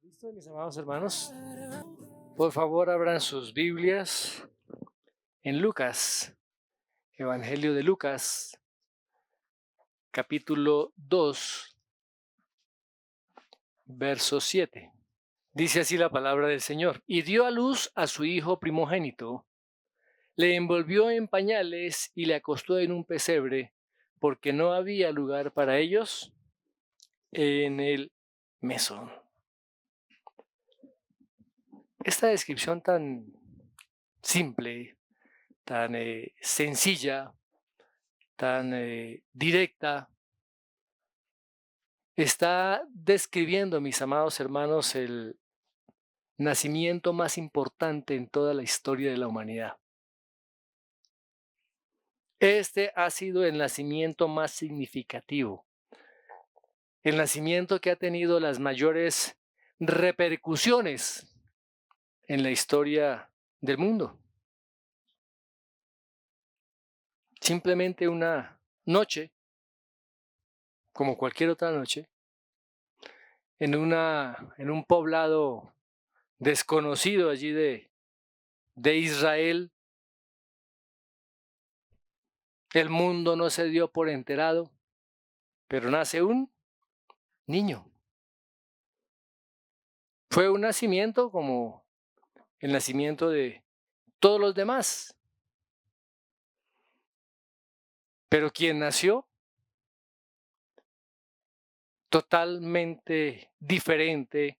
¿Listo, mis amados hermanos? Por favor, abran sus Biblias en Lucas, Evangelio de Lucas, capítulo 2, verso 7. Dice así la palabra del Señor. Y dio a luz a su hijo primogénito, le envolvió en pañales y le acostó en un pesebre, porque no había lugar para ellos en el mesón. Esta descripción tan simple, tan sencilla, tan directa, está describiendo, mis amados hermanos, el nacimiento más importante en toda la historia de la humanidad. Este ha sido el nacimiento más significativo, el nacimiento que ha tenido las mayores repercusiones en la historia del mundo. Simplemente una noche, como cualquier otra noche, en un poblado desconocido allí de Israel. El mundo no se dio por enterado, pero nace un niño. Fue un nacimiento como el nacimiento de todos los demás. Pero quien nació totalmente diferente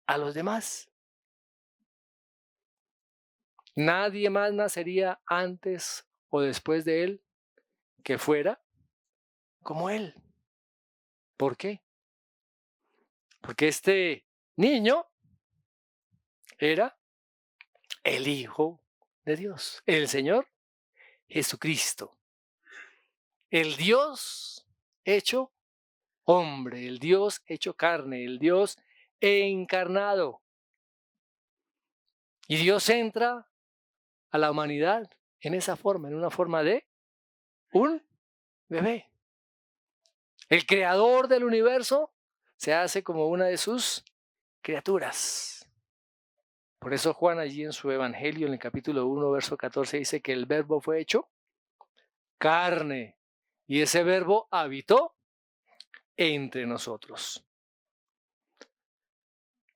a los demás. Nadie más nacería antes o después de él que fuera como él. ¿Por qué? Porque este niño era el Hijo de Dios, el Señor Jesucristo, el Dios hecho hombre, el Dios hecho carne, el Dios encarnado. Y Dios entra a la humanidad en esa forma, en una forma de un bebé. El creador del universo se hace como una de sus criaturas. Por eso Juan allí en su Evangelio, en el capítulo 1, verso 14, dice que el verbo fue hecho carne y ese verbo habitó entre nosotros.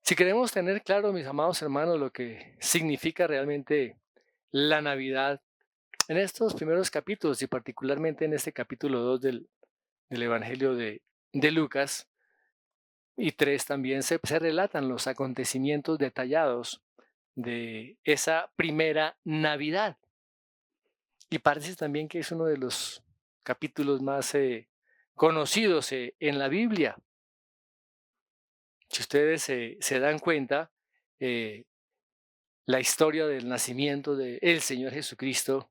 Si queremos tener claro, mis amados hermanos, lo que significa realmente la Navidad, en estos primeros capítulos y particularmente en este capítulo 2 del Evangelio de Lucas y 3 también se relatan los acontecimientos detallados de esa primera Navidad. Y parece también que es uno de los capítulos más conocidos en la Biblia. Si ustedes se dan cuenta, la historia del nacimiento del Señor Jesucristo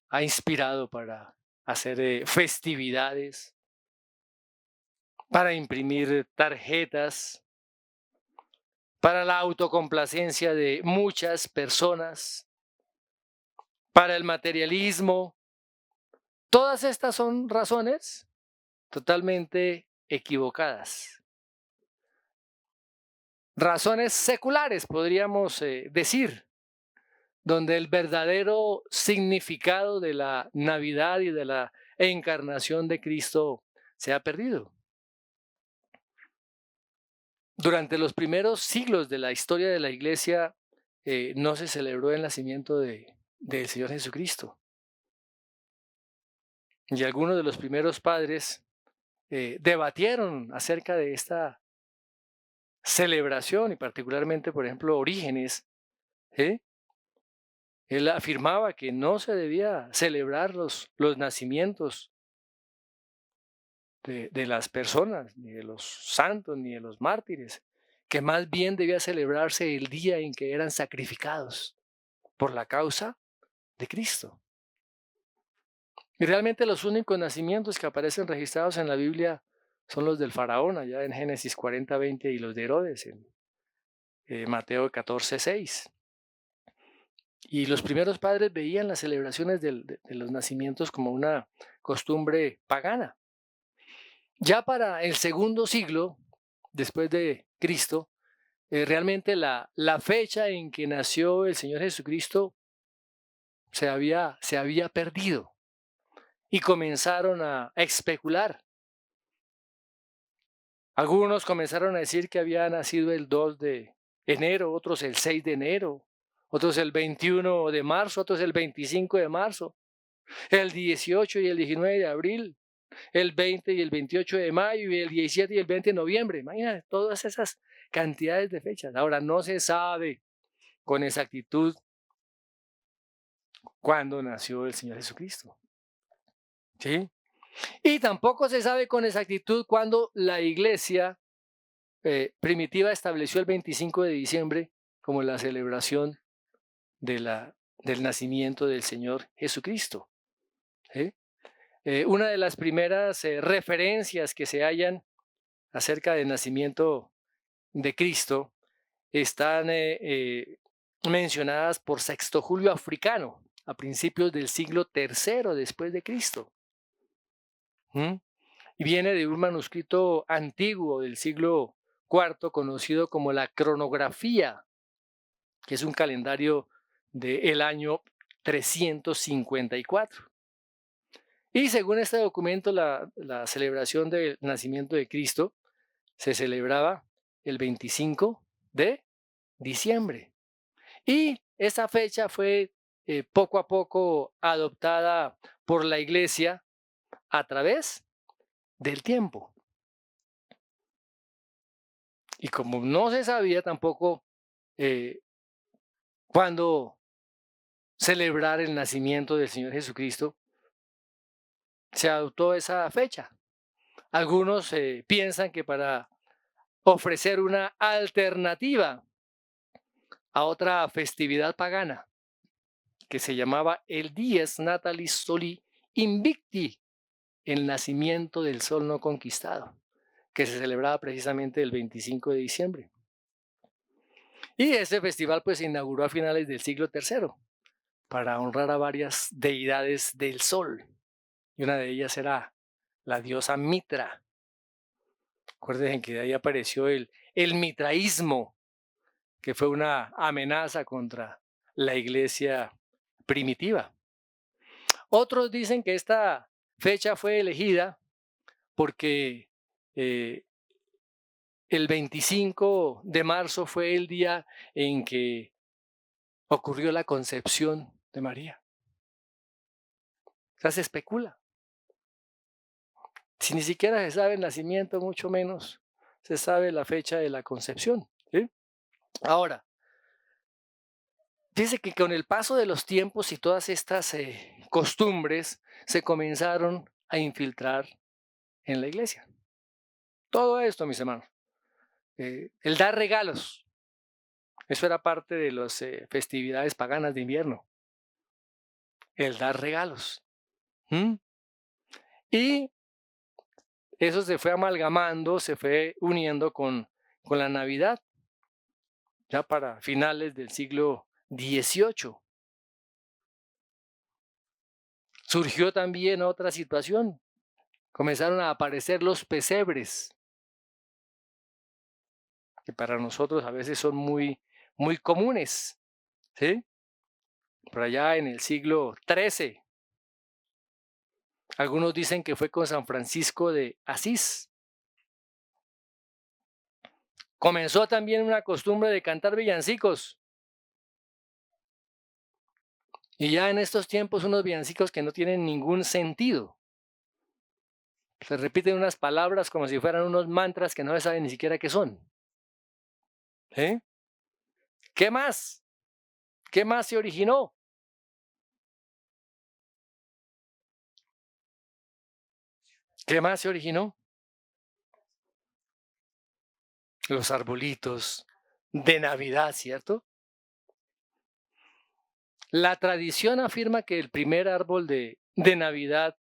ha inspirado para hacer festividades, para imprimir tarjetas, para la autocomplacencia de muchas personas, para el materialismo. Todas estas son razones totalmente equivocadas. Razones seculares, podríamos decir, donde el verdadero significado de la Navidad y de la encarnación de Cristo se ha perdido. Durante los primeros siglos de la historia de la Iglesia no se celebró el nacimiento del Señor Jesucristo. Y algunos de los primeros padres debatieron acerca de esta celebración y particularmente, por ejemplo, Orígenes. Él afirmaba que no se debía celebrar los nacimientos de las personas, ni de los santos, ni de los mártires, que más bien debía celebrarse el día en que eran sacrificados por la causa de Cristo. Y realmente los únicos nacimientos que aparecen registrados en la Biblia son los del faraón, allá en Génesis 40:20, y los de Herodes en Mateo 14:6. Y los primeros padres veían las celebraciones de los nacimientos como una costumbre pagana. Ya para el segundo siglo, después de Cristo, realmente la fecha en que nació el Señor Jesucristo se había perdido y comenzaron a especular. Algunos comenzaron a decir que había nacido el 2 de enero, otros el 6 de enero, otros el 21 de marzo, otros el 25 de marzo, el 18 y el 19 de abril, el 20 y el 28 de mayo y el 17 y el 20 de noviembre. Imagínate todas esas cantidades de fechas. Ahora no se sabe con exactitud cuándo nació el Señor Jesucristo. ¿Sí? Y tampoco se sabe con exactitud cuándo la iglesia primitiva estableció el 25 de diciembre como la celebración del nacimiento del Señor Jesucristo. ¿Sí? Una de las primeras referencias que se hallan acerca del nacimiento de Cristo están mencionadas por Sexto Julio Africano a principios del siglo III después de Cristo. ¿Mm? Y viene de un manuscrito antiguo del siglo IV conocido como la cronografía, que es un calendario del año 354. Y según este documento, la celebración del nacimiento de Cristo se celebraba el 25 de diciembre. Y esa fecha fue poco a poco adoptada por la iglesia a través del tiempo. Y como no se sabía tampoco cuándo celebrar el nacimiento del Señor Jesucristo, se adoptó esa fecha. Algunos piensan que para ofrecer una alternativa a otra festividad pagana que se llamaba el Dies Natalis Soli Invicti, el nacimiento del sol no conquistado, que se celebraba precisamente el 25 de diciembre. Y ese festival pues se inauguró a finales del siglo III para honrar a varias deidades del sol. Y una de ellas era la diosa Mitra. Recuerden que de ahí apareció el mitraísmo, que fue una amenaza contra la iglesia primitiva. Otros dicen que esta fecha fue elegida porque el 25 de marzo fue el día en que ocurrió la concepción de María. O sea, se especula. Si ni siquiera se sabe el nacimiento, mucho menos se sabe la fecha de la concepción. ¿Sí? Ahora, dice que con el paso de los tiempos y todas estas costumbres se comenzaron a infiltrar en la iglesia. Todo esto, mis hermanos. El dar regalos. Eso era parte de las festividades paganas de invierno. El dar regalos. ¿Mm? Y eso se fue amalgamando, se fue uniendo con la Navidad, ya para finales del siglo XVIII. Surgió también otra situación. Comenzaron a aparecer los pesebres, que para nosotros a veces son muy, muy comunes. ¿Sí? Por allá en el siglo XIII. Algunos dicen que fue con San Francisco de Asís. Comenzó también una costumbre de cantar villancicos. Y ya en estos tiempos unos villancicos que no tienen ningún sentido. Se repiten unas palabras como si fueran unos mantras que no se sabe ni siquiera qué son. ¿Eh? ¿Qué más? ¿Qué más se originó? ¿Qué más se originó? Los arbolitos de Navidad, ¿cierto? La tradición afirma que el primer árbol de Navidad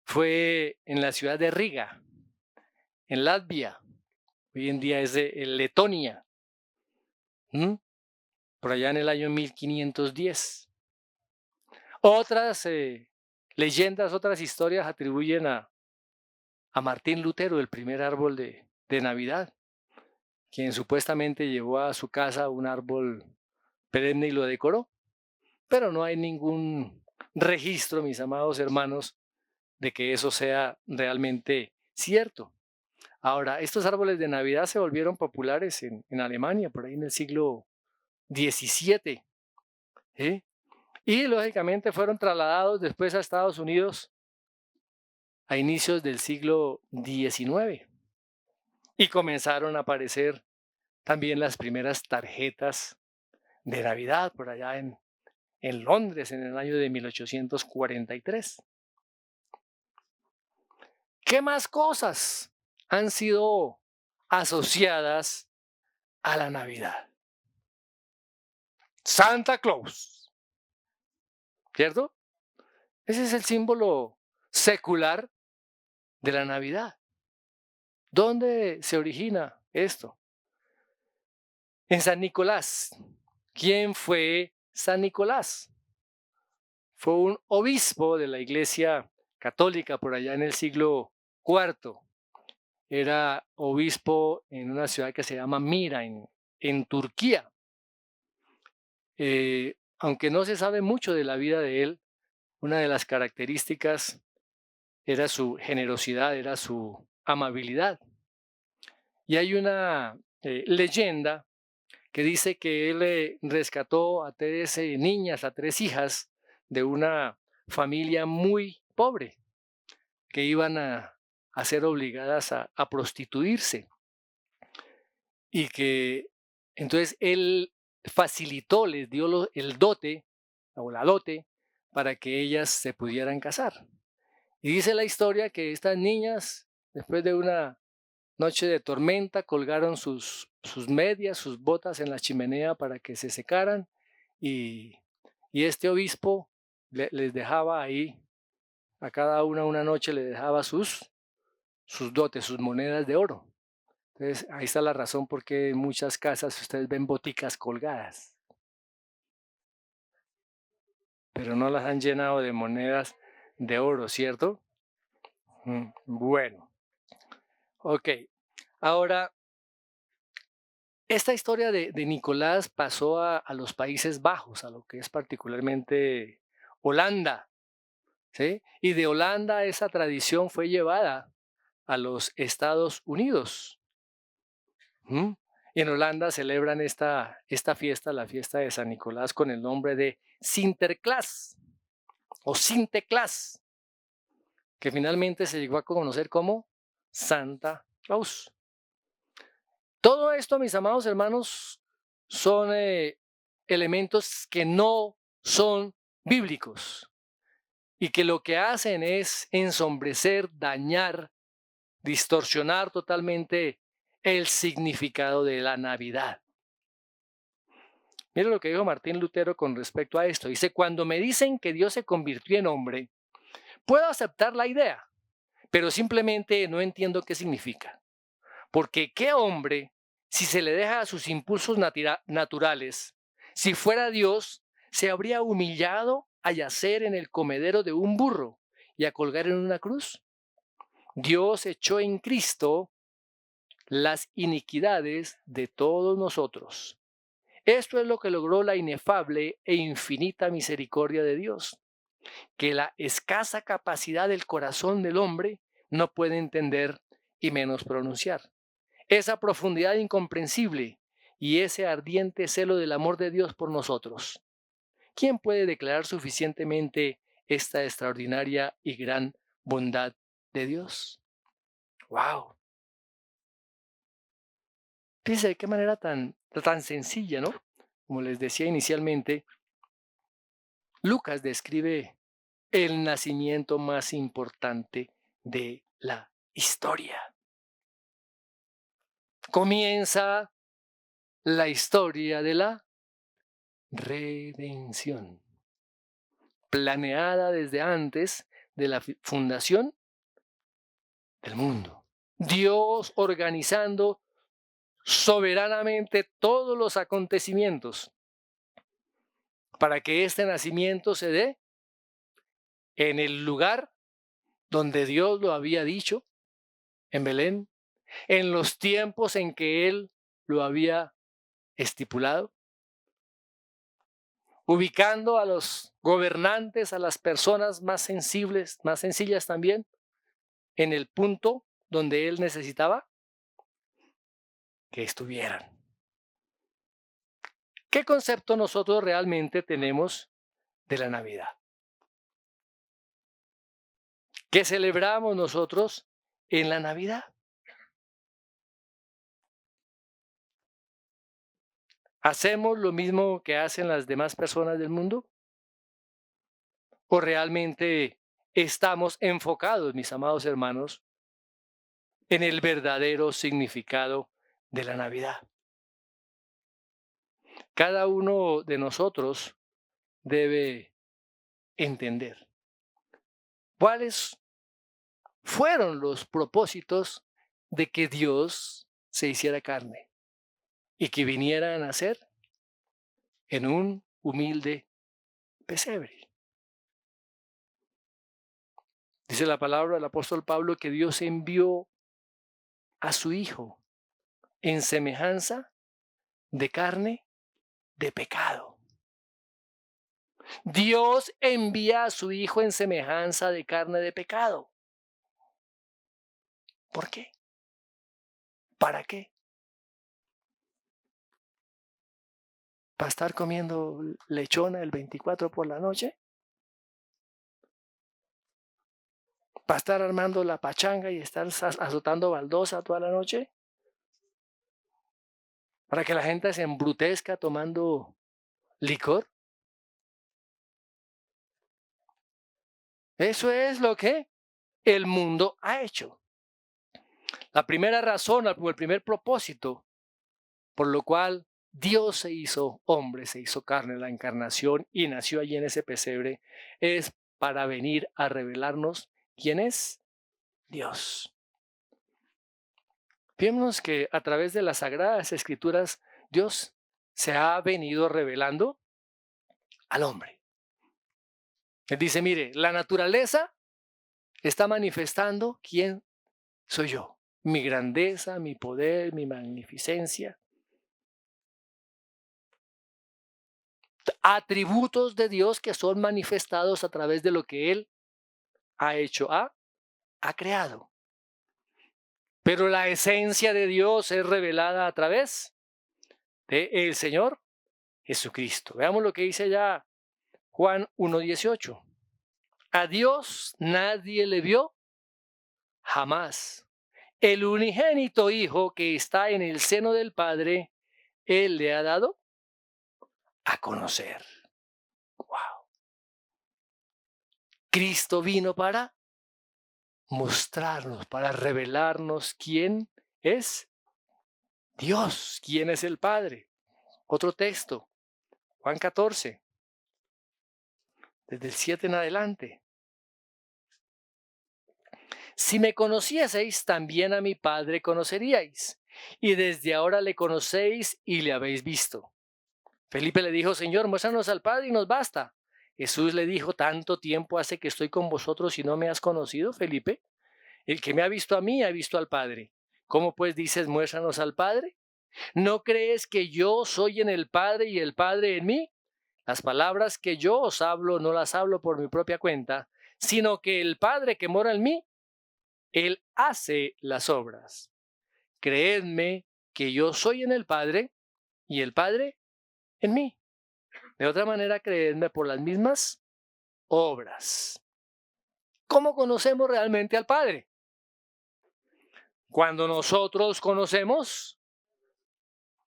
fue en la ciudad de Riga, en Latvia. Hoy en día es de Letonia. Por allá en el año 1510. Otras leyendas, otras historias atribuyen a Martín Lutero el primer árbol de Navidad. quien supuestamente llevó a su casa un árbol perenne y lo decoró, pero no hay ningún registro, mis amados hermanos, de que eso sea realmente cierto. Ahora, estos árboles de Navidad se volvieron populares en Alemania, por ahí en el siglo XVII, ¿sí? Y lógicamente fueron trasladados después a Estados Unidos a inicios del siglo XIX y comenzaron a aparecer también las primeras tarjetas de Navidad por allá en Londres en el año de 1843. ¿Qué más cosas han sido asociadas a la Navidad? Santa Claus, ¿cierto? Ese es el símbolo secular de la Navidad. ¿Dónde se origina esto? En San Nicolás. ¿Quién fue San Nicolás? Fue un obispo de la Iglesia Católica por allá en el siglo IV. Era obispo en una ciudad que se llama Mira, en Turquía. Aunque no se sabe mucho de la vida de él, una de las características era su generosidad, era su amabilidad. Y hay una leyenda que dice que él rescató a 13 niñas, a 3 hijas de una familia muy pobre, que iban a ser obligadas a prostituirse. Y que entonces él facilitó, les dio el dote o la dote para que ellas se pudieran casar. Y dice la historia que estas niñas, después de una noche de tormenta, colgaron sus medias, sus botas en la chimenea para que se secaran y, y este obispo les dejaba ahí, a cada una noche le dejaba sus dotes, sus monedas de oro. Entonces, ahí está la razón por qué en muchas casas ustedes ven boticas colgadas, pero no las han llenado de monedas de oro, ¿cierto? Bueno, ok. Ahora, esta historia de Nicolás pasó a los Países Bajos, a lo que es particularmente Holanda, ¿sí? Y de Holanda esa tradición fue llevada a los Estados Unidos. Y en Holanda celebran esta fiesta, la fiesta de San Nicolás, con el nombre de Sinterklaas o Sinterklaas, que finalmente se llegó a conocer como Santa Claus. Todo esto, mis amados hermanos, son elementos que no son bíblicos y que lo que hacen es ensombrecer, dañar, distorsionar totalmente el significado de la Navidad. Mira lo que dijo Martín Lutero con respecto a esto. Dice, cuando me dicen que Dios se convirtió en hombre, puedo aceptar la idea, pero simplemente no entiendo qué significa. Porque ¿qué hombre, si se le deja a sus impulsos naturales, si fuera Dios, se habría humillado a yacer en el comedero de un burro y a colgar en una cruz? Dios echó en Cristo las iniquidades de todos nosotros. Esto es lo que logró la inefable e infinita misericordia de Dios, que la escasa capacidad del corazón del hombre no puede entender y menos pronunciar. Esa profundidad incomprensible y ese ardiente celo del amor de Dios por nosotros. ¿Quién puede declarar suficientemente esta extraordinaria y gran bondad de Dios? ¡Wow! Fíjense de qué manera tan sencilla, ¿no? Como les decía inicialmente, Lucas describe el nacimiento más importante de la historia. Comienza la historia de la redención, planeada desde antes de la fundación del mundo. Dios organizando soberanamente todos los acontecimientos para que este nacimiento se dé en el lugar donde Dios lo había dicho, en Belén, en los tiempos en que Él lo había estipulado, ubicando a los gobernantes, a las personas más sensibles, más sencillas también, en el punto donde Él necesitaba que estuvieran. ¿Qué concepto nosotros realmente tenemos de la Navidad? ¿Qué celebramos nosotros en la Navidad? ¿Hacemos lo mismo que hacen las demás personas del mundo? ¿O realmente estamos enfocados, mis amados hermanos, en el verdadero significado de la Navidad? Cada uno de nosotros debe entender cuáles fueron los propósitos de que Dios se hiciera carne y que viniera a nacer en un humilde pesebre. Dice la palabra del apóstol Pablo que Dios envió a su Hijo en semejanza de carne de pecado. Dios envía a su Hijo en semejanza de carne de pecado. ¿Por qué? ¿Para qué? ¿Para estar comiendo lechona el 24 por la noche? ¿Para estar armando la pachanga y estar azotando baldosa toda la noche? ¿Para que la gente se embrutezca tomando licor? Eso es lo que el mundo ha hecho. La primera razón o el primer propósito por lo cual Dios se hizo hombre, se hizo carne, la encarnación y nació allí en ese pesebre, es para venir a revelarnos quién es Dios. Vemos que a través de las Sagradas Escrituras Dios se ha venido revelando al hombre. Él dice, mire, la naturaleza está manifestando quién soy yo, mi grandeza, mi poder, mi magnificencia. Atributos de Dios que son manifestados a través de lo que Él ha hecho, ha creado. Pero la esencia de Dios es revelada a través de el Señor Jesucristo. Veamos lo que dice ya Juan 1:18. A Dios nadie le vio jamás. El unigénito Hijo que está en el seno del Padre, Él le ha dado a conocer. Wow. Cristo vino para mostrarnos, para revelarnos quién es Dios, quién es el Padre. Otro texto, Juan 14, desde el 7 en adelante. Si me conocieseis, también a mi Padre conoceríais, y desde ahora le conocéis y le habéis visto. Felipe le dijo, Señor, muéstranos al Padre y nos basta. Jesús le dijo, ¿tanto tiempo hace que estoy con vosotros y no me has conocido, Felipe? El que me ha visto a mí ha visto al Padre. ¿Cómo pues dices, muéstranos al Padre? ¿No crees que yo soy en el Padre y el Padre en mí? Las palabras que yo os hablo no las hablo por mi propia cuenta, sino que el Padre que mora en mí, Él hace las obras. Creedme que yo soy en el Padre y el Padre en mí. De otra manera, creedme por las mismas obras. ¿Cómo conocemos realmente al Padre? Cuando nosotros conocemos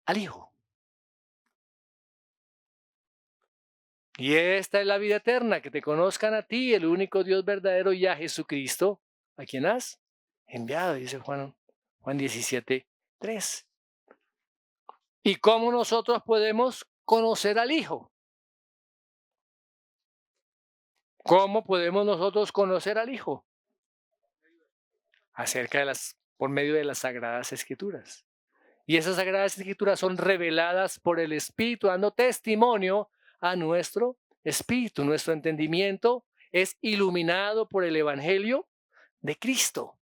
al Hijo. Y esta es la vida eterna, que te conozcan a ti, el único Dios verdadero, y a Jesucristo, a quien has enviado, dice Juan 17:3. ¿Y cómo nosotros podemos conocer al Hijo? ¿Cómo podemos nosotros conocer al Hijo? Por medio de las Sagradas Escrituras. Y esas Sagradas Escrituras son reveladas por el Espíritu, dando testimonio a nuestro espíritu. Nuestro entendimiento es iluminado por el Evangelio de Cristo.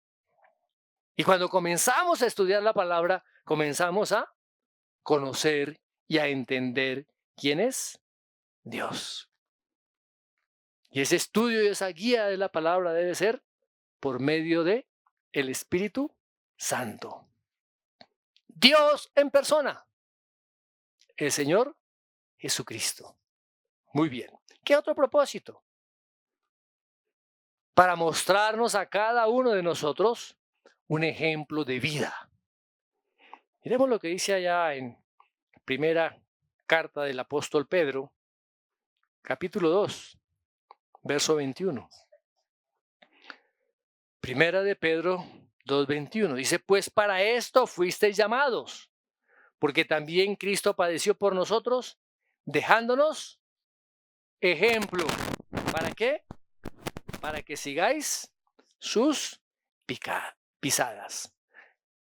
Y cuando comenzamos a estudiar la palabra, comenzamos a conocer y a entender quién es Dios. Y ese estudio y esa guía de la palabra debe ser por medio de el Espíritu Santo. Dios en persona, el Señor Jesucristo. Muy bien. ¿Qué otro propósito? Para mostrarnos a cada uno de nosotros un ejemplo de vida. Miremos lo que dice allá en primera carta del apóstol Pedro, capítulo 2, verso 21. Primera de Pedro 2:21. Dice, pues para esto fuisteis llamados, porque también Cristo padeció por nosotros, dejándonos ejemplo. ¿Para qué? Para que sigáis sus pisadas.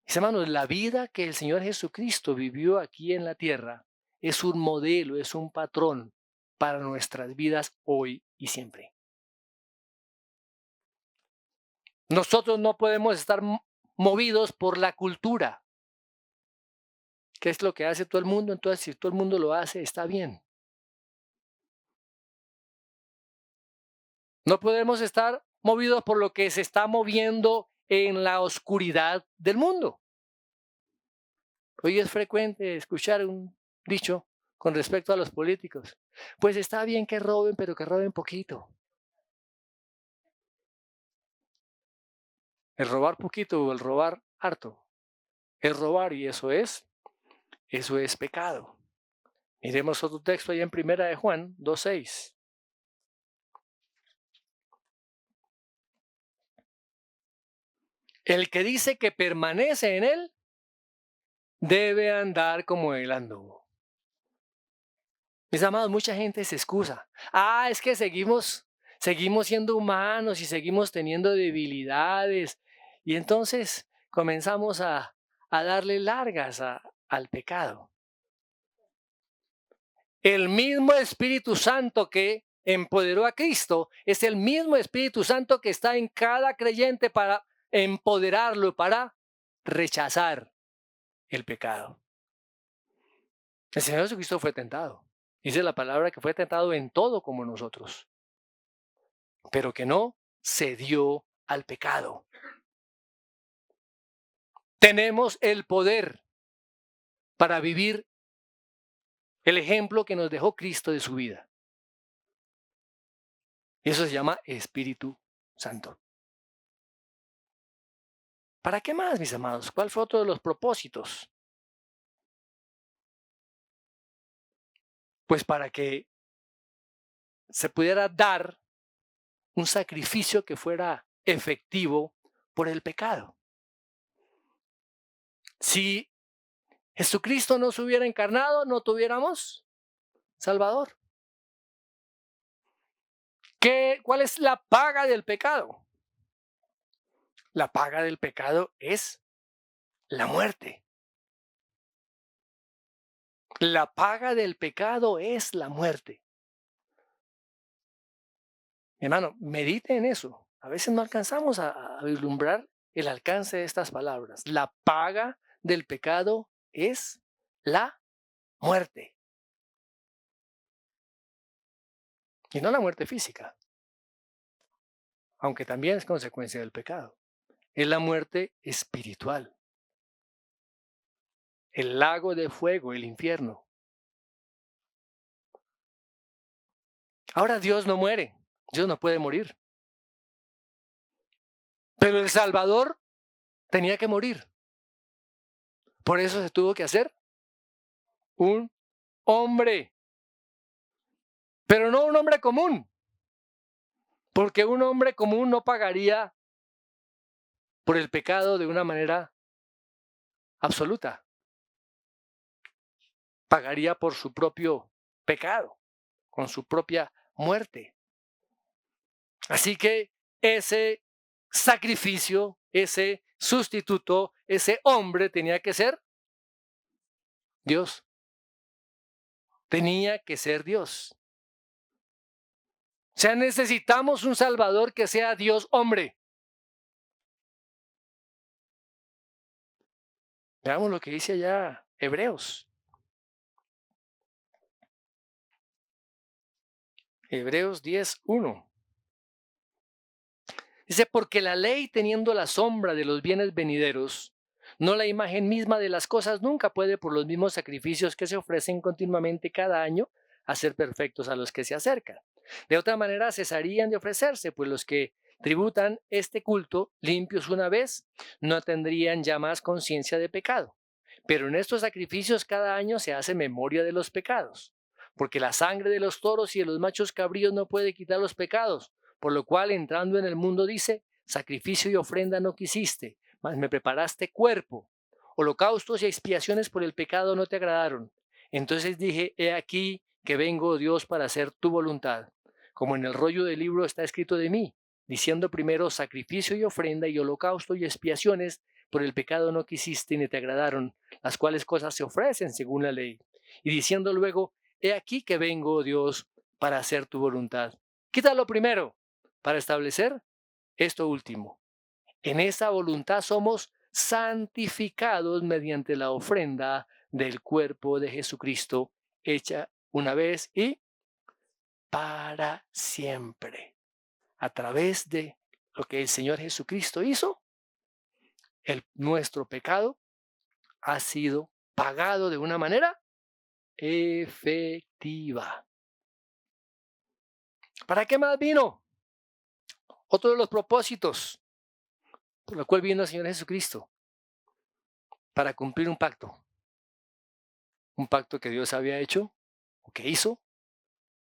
Mis hermanos, la vida que el Señor Jesucristo vivió aquí en la tierra es un modelo, es un patrón para nuestras vidas hoy y siempre. Nosotros no podemos estar movidos por la cultura. ¿Qué es lo que hace todo el mundo? Entonces, si todo el mundo lo hace, está bien. No podemos estar movidos por lo que se está moviendo en la oscuridad del mundo. Hoy es frecuente escuchar un dicho con respecto a los políticos. Pues está bien que roben, pero que roben poquito. El robar poquito o el robar harto. Es robar y eso es pecado. Miremos otro texto ahí en Primera de Juan 2:6. El que dice que permanece en él debe andar como él anduvo. Mis amados, mucha gente se excusa. Es que seguimos siendo humanos y seguimos teniendo debilidades. Y entonces comenzamos a darle largas al pecado. El mismo Espíritu Santo que empoderó a Cristo es el mismo Espíritu Santo que está en cada creyente para empoderarlo, para rechazar el pecado. El Señor Jesucristo fue tentado. Dice la palabra que fue tentado en todo como nosotros, pero que no cedió al pecado. Tenemos el poder para vivir el ejemplo que nos dejó Cristo de su vida. Y eso se llama Espíritu Santo. ¿Para qué más, mis amados? ¿Cuál fue otro de los propósitos? Pues para que se pudiera dar un sacrificio que fuera efectivo por el pecado. Si Jesucristo no se hubiera encarnado, no tuviéramos Salvador. ¿Cuál es la paga del pecado? La paga del pecado es la muerte. La paga del pecado es la muerte. Mi hermano, medite en eso. A veces no alcanzamos a vislumbrar el alcance de estas palabras. La paga del pecado es la muerte. Y no la muerte física, aunque también es consecuencia del pecado. Es la muerte espiritual. El lago de fuego, el infierno. Ahora Dios no muere, Dios no puede morir. Pero el Salvador tenía que morir. Por eso se tuvo que hacer un hombre. Pero no un hombre común. Porque un hombre común no pagaría por el pecado de una manera absoluta. Pagaría por su propio pecado, con su propia muerte. Así que ese sacrificio, ese sustituto, ese hombre tenía que ser Dios. Tenía que ser Dios. O sea, necesitamos un Salvador que sea Dios hombre. Veamos lo que dice allá Hebreos. Hebreos 10:1. Dice, porque la ley teniendo la sombra de los bienes venideros, no la imagen misma de las cosas, nunca puede por los mismos sacrificios que se ofrecen continuamente cada año hacer perfectos a los que se acercan. De otra manera cesarían de ofrecerse, pues los que tributan este culto limpios una vez no tendrían ya más conciencia de pecado. Pero en estos sacrificios cada año se hace memoria de los pecados, porque la sangre de los toros y de los machos cabríos no puede quitar los pecados, por lo cual entrando en el mundo dice, sacrificio y ofrenda no quisiste, mas me preparaste cuerpo. Holocaustos y expiaciones por el pecado no te agradaron. Entonces dije, he aquí que vengo, Dios, para hacer tu voluntad. Como en el rollo del libro está escrito de mí, diciendo primero sacrificio y ofrenda y holocausto y expiaciones por el pecado no quisiste ni te agradaron, las cuales cosas se ofrecen según la ley. Y diciendo luego, he aquí que vengo, Dios, para hacer tu voluntad. Quítalo primero, para establecer esto último. En esa voluntad somos santificados mediante la ofrenda del cuerpo de Jesucristo, hecha una vez y para siempre. A través de lo que el Señor Jesucristo hizo, nuestro pecado ha sido pagado de una manera efectiva. ¿Para qué más vino? Otro de los propósitos por lo cual vino el Señor Jesucristo, para cumplir un pacto que Dios había hecho, o que hizo,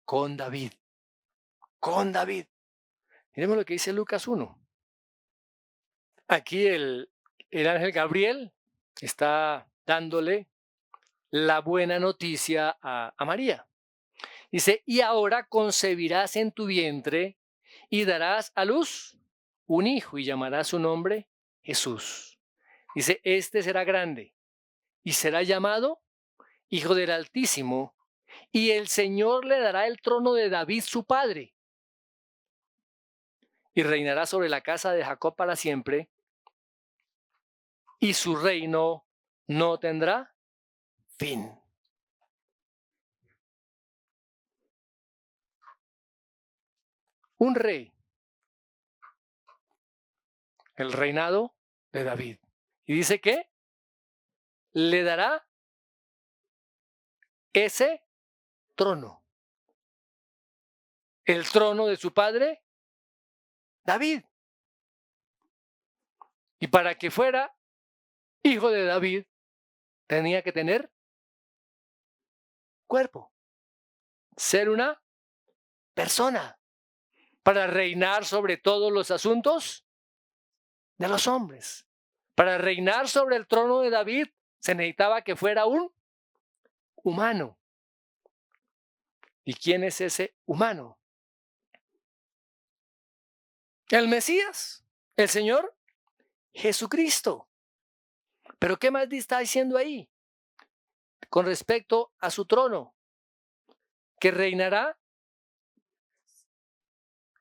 con David. Con David. Miremos lo que dice Lucas 1. Aquí el ángel Gabriel está dándole la buena noticia a María. Dice, y ahora concebirás en tu vientre y darás a luz un hijo y llamarás su nombre Jesús. Dice, este será grande y será llamado Hijo del Altísimo, y el Señor le dará el trono de David su padre, y reinará sobre la casa de Jacob para siempre, y su reino no tendrá fin. Un rey, el reinado de David. Y dice que le dará ese trono, el trono de su padre David. Y para que fuera hijo de David, tenía que tener cuerpo, ser una persona, para reinar sobre todos los asuntos de los hombres. Para reinar sobre el trono de David se necesitaba que fuera un humano. ¿Y quién es ese humano? El Mesías, el Señor Jesucristo. Pero ¿qué más está diciendo ahí? Con respecto a su trono, que reinará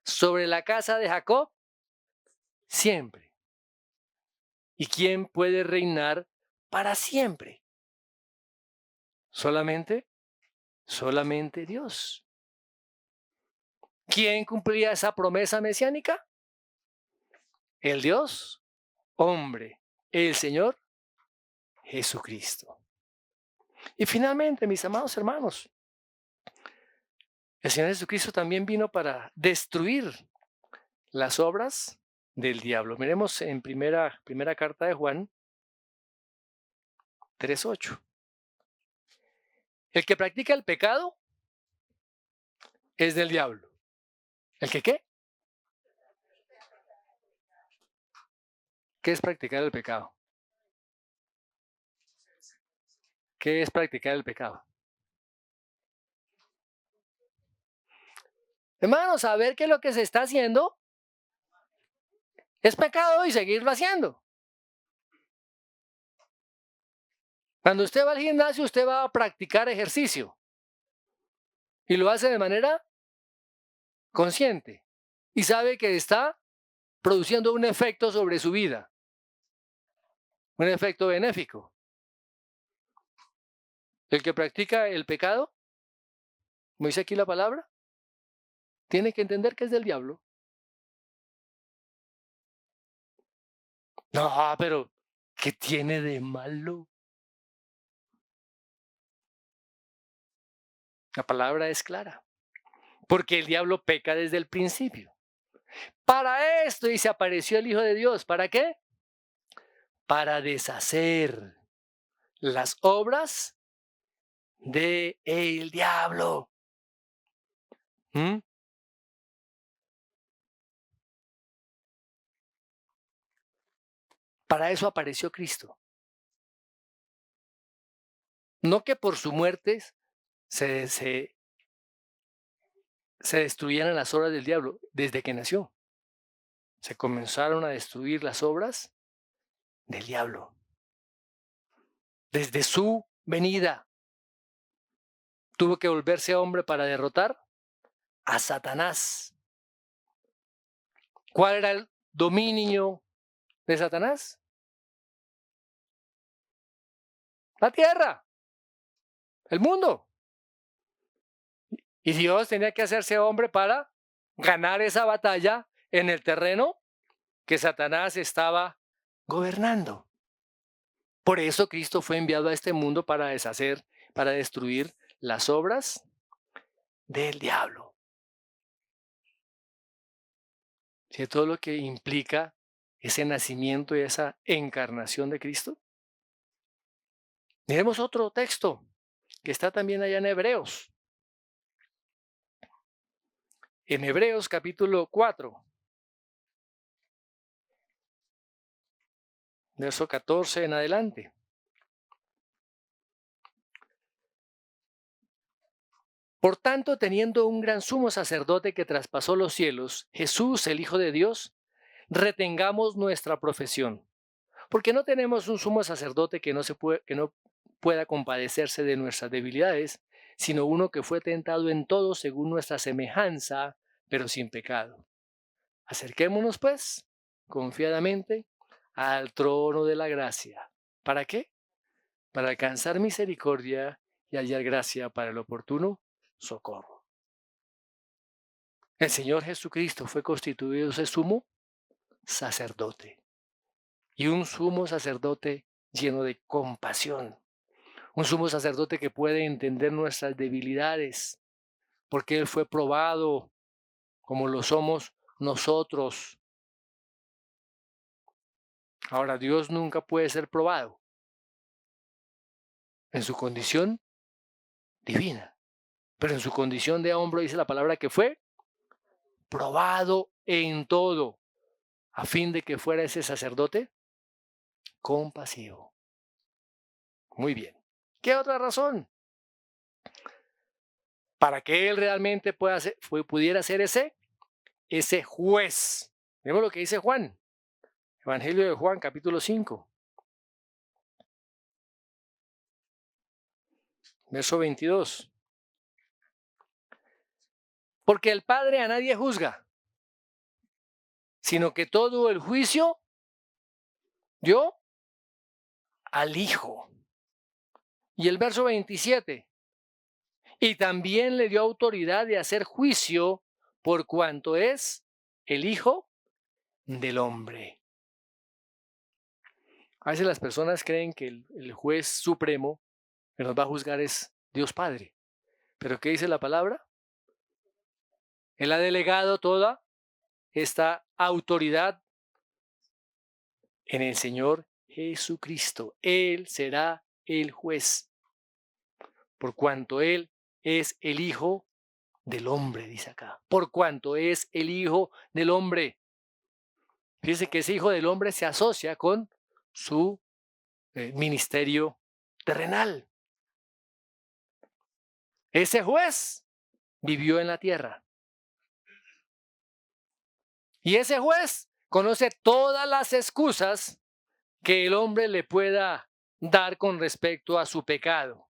sobre la casa de Jacob siempre. ¿Y quién puede reinar para siempre? Solamente Dios. ¿Quién cumplía esa promesa mesiánica? El Dios hombre, el Señor Jesucristo. Y finalmente, mis amados hermanos, el Señor Jesucristo también vino para destruir las obras del diablo. Miremos en primera carta de Juan 3:8. El que practica el pecado es del diablo. ¿El que qué? ¿Qué es practicar el pecado? ¿Qué es practicar el pecado? Hermanos, saber que lo que se está haciendo es pecado y seguirlo haciendo. Cuando usted va al gimnasio, usted va a practicar ejercicio y lo hace de manera consciente y sabe que está produciendo un efecto sobre su vida, un efecto benéfico. El que practica el pecado, como dice aquí la palabra, tiene que entender que es del diablo. No, pero ¿qué tiene de malo? La palabra es clara, porque el diablo peca desde el principio. Para esto, dice, apareció el Hijo de Dios. ¿Para qué? Para deshacer las obras del diablo. ¿Mm? Para eso apareció Cristo. No que por su muerte se, se, se destruyeran las obras del diablo. Desde que nació, se comenzaron a destruir las obras del diablo. Desde su venida, tuvo que volverse hombre para derrotar a Satanás. ¿Cuál era el dominio de Satanás? La tierra, el mundo. Y Dios tenía que hacerse hombre para ganar esa batalla en el terreno que Satanás estaba gobernando. Por eso Cristo fue enviado a este mundo para deshacer, para destruir las obras del diablo. ¿Sí? Todo lo que implica ese nacimiento y esa encarnación de Cristo. Miremos otro texto que está también allá en Hebreos. En Hebreos capítulo 4, verso 14 en adelante. Por tanto, teniendo un gran sumo sacerdote que traspasó los cielos, Jesús, el Hijo de Dios, retengamos nuestra profesión. Porque no tenemos un sumo sacerdote que no pueda compadecerse de nuestras debilidades, sino uno que fue tentado en todo según nuestra semejanza, pero sin pecado. Acerquémonos, pues, confiadamente al trono de la gracia. ¿Para qué? Para alcanzar misericordia y hallar gracia para el oportuno socorro. El Señor Jesucristo fue constituido ese sumo sacerdote, y un sumo sacerdote lleno de compasión, un sumo sacerdote que puede entender nuestras debilidades, porque Él fue probado como lo somos nosotros. Ahora, Dios nunca puede ser probado en su condición divina, pero en su condición de hombre dice la palabra que fue probado en todo, a fin de que fuera ese sacerdote compasivo. Muy bien. ¿Qué otra razón? Para que Él realmente pudiera ser ese juez. Vemos lo que dice Juan, Evangelio de Juan, capítulo 5, verso 22. Porque el Padre a nadie juzga, sino que todo el juicio dio al Hijo. Y el verso 27. Y también le dio autoridad de hacer juicio por cuanto es el Hijo del Hombre. A veces las personas creen que el juez supremo que nos va a juzgar es Dios Padre. ¿Pero qué dice la palabra? Él ha delegado toda esta autoridad en el Señor Jesucristo. Él será el juez, por cuanto Él es el Hijo del Hombre, dice acá. Por cuanto es el Hijo del Hombre. Fíjense que ese Hijo del Hombre se asocia con su ministerio terrenal. Ese juez vivió en la tierra. Y ese juez conoce todas las excusas que el hombre le pueda dar con respecto a su pecado.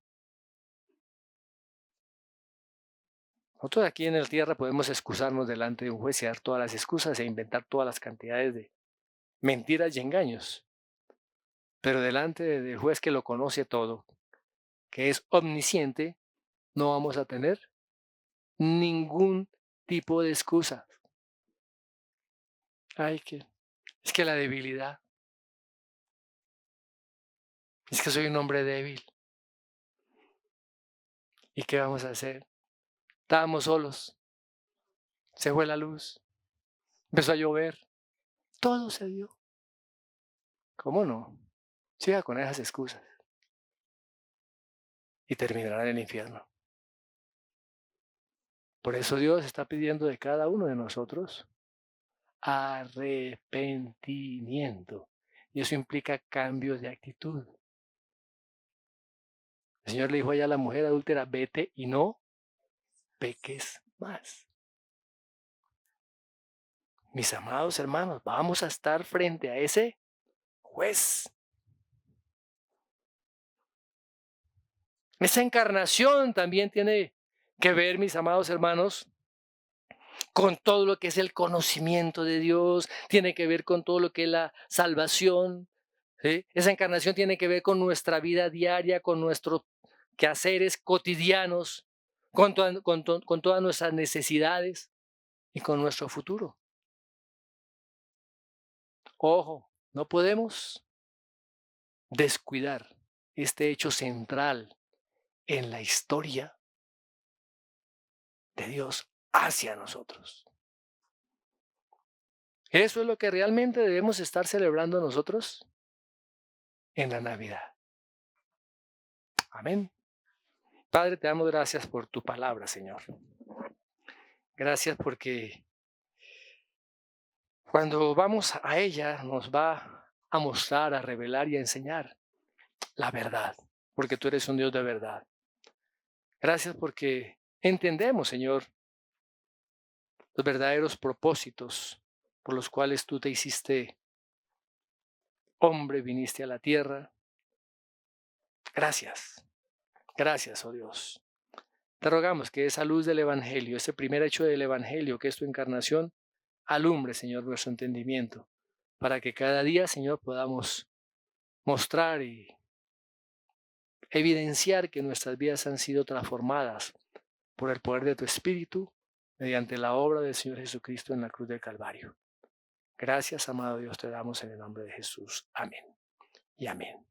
Nosotros aquí en la tierra podemos excusarnos delante de un juez y dar todas las excusas e inventar todas las cantidades de mentiras y engaños. Pero delante del juez que lo conoce todo, que es omnisciente, no vamos a tener ningún tipo de excusas. Es que la debilidad. Es que soy un hombre débil. ¿Y qué vamos a hacer? Estábamos solos. Se fue la luz. Empezó a llover. Todo se dio. ¿Cómo no? Siga con esas excusas. Y terminará en el infierno. Por eso Dios está pidiendo de cada uno de nosotros arrepentimiento. Y eso implica cambios de actitud. El Señor le dijo allá a la mujer adúltera, vete y no peques más. Mis amados hermanos, vamos a estar frente a ese juez. Esa encarnación también tiene que ver, mis amados hermanos, con todo lo que es el conocimiento de Dios, tiene que ver con todo lo que es la salvación. ¿Sí? Esa encarnación tiene que ver con nuestra vida diaria, con nuestros quehaceres cotidianos, con todas nuestras necesidades y con nuestro futuro. Ojo, no podemos descuidar este hecho central en la historia de Dios hacia nosotros. Eso es lo que realmente debemos estar celebrando nosotros en la Navidad. Amén. Padre, te damos gracias por tu palabra, Señor. Gracias porque cuando vamos a ella nos va a mostrar, a revelar y a enseñar la verdad, porque tú eres un Dios de verdad. Gracias porque entendemos, Señor, los verdaderos propósitos por los cuales tú te hiciste hombre, viniste a la tierra. Gracias, gracias, oh Dios. Te rogamos que esa luz del Evangelio, ese primer hecho del Evangelio, que es tu encarnación, alumbre, Señor, nuestro entendimiento, para que cada día, Señor, podamos mostrar y evidenciar que nuestras vidas han sido transformadas por el poder de tu Espíritu, mediante la obra del Señor Jesucristo en la cruz del Calvario. Gracias, amado Dios, te damos en el nombre de Jesús. Amén y amén.